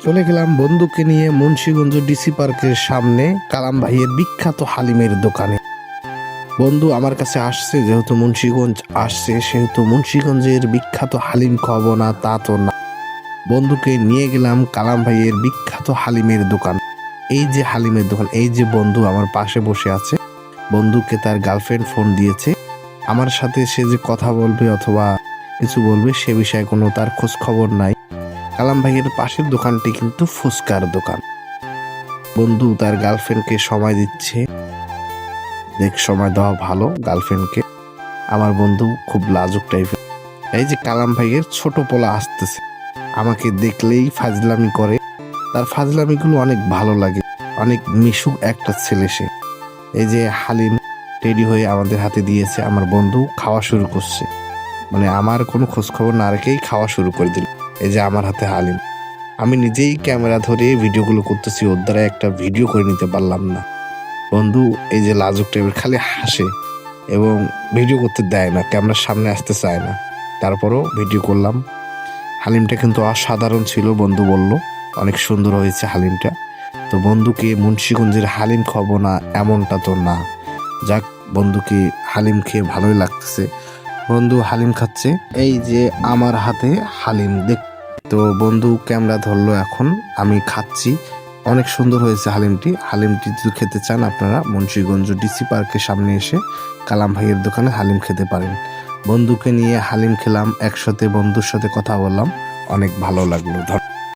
চলে গেলাম বন্ধুকে নিয়ে মুন্সিগঞ্জ ডিসি পার্কের সামনে কালাম ভাইয়ের বিখ্যাত হালিমের দোকানে। বন্ধু আমার কাছে আসছে, যেহেতু মুন্সিগঞ্জ আসছে সেহেতু মুন্সিগঞ্জের বিখ্যাত হালিম খাবো না তা তো না। বন্ধুকে নিয়ে গেলাম কালাম ভাইয়ের বিখ্যাত হালিমের দোকান। এই যে হালিমের দোকান, এই যে বন্ধু আমার পাশে বসে আছে, বন্ধুকে তার গার্লফ্রেন্ড ফোন দিয়েছে। আমার সাথে সে যে কথা বলবে অথবা কিছু বলবে সে বিষয়ে কোনো তার খোঁজ খবর নাই। কালাম ভাইয়ের পাশের দোকানটি কিন্তু ফুচকার দোকান। বন্ধু তার গার্লফ্রেন্ডকে সময় দিচ্ছে, দেখ সময় দেওয়া ভালো গার্লফ্রেন্ডকে। আমার বন্ধু খুব লাজুক টাইপের। এই যে কালাম ভাইয়ের ছোট পোলা আসতেছে, আমাকে দেখলেই ফাজলামি করে। তার ফাজলামিগুলো অনেক ভালো লাগে, অনেক মিশুক একটা ছেলে সে। এই যে হালিম রেডি হয়ে আমাদের হাতে দিয়েছে, আমার বন্ধু খাওয়া শুরু করছে। মানে আমার কোনো খোঁজ খবর না রেখেই খাওয়া শুরু করে দিল। এই যে আমার হাতে হালিম, আমি নিজেই ক্যামেরা ধরে ভিডিওগুলো করতেছি, ওর দ্বারা একটা ভিডিও করে নিতে পারলাম না। বন্ধু এই যে লাজুক টাইপের, খালি হাসে এবং ভিডিও করতে দেয় না, ক্যামেরার সামনে আসতে চায় না। তারপরও ভিডিও করলাম। হালিমটা কিন্তু অসাধারণ ছিল, বন্ধু বলল অনেক সুন্দর হয়েছে হালিমটা। তো বন্ধুকে মুন্সিগঞ্জের হালিম খাবো না এমনটা তো না। যাক, বন্ধুকে হালিম খেয়ে ভালোই লাগতেছে। বন্ধু হালিম খাচ্ছে, এই যে আমার হাতে হালিম দেখ। তো বন্ধু ক্যামেরা ধরলো, এখন আমি খাচ্ছি। অনেক সুন্দর হয়েছে হালিমটি। হালিমটি যদি খেতে চান আপনারা মুন্সিগঞ্জ ডিসি পার্কের সামনে এসে কালাম ভাইয়ের দোকানে হালিম খেতে পারেন। বন্ধুকে নিয়ে হালিম খেলাম একসাথে, বন্ধুর সাথে কথা বললাম, অনেক ভালো লাগলো।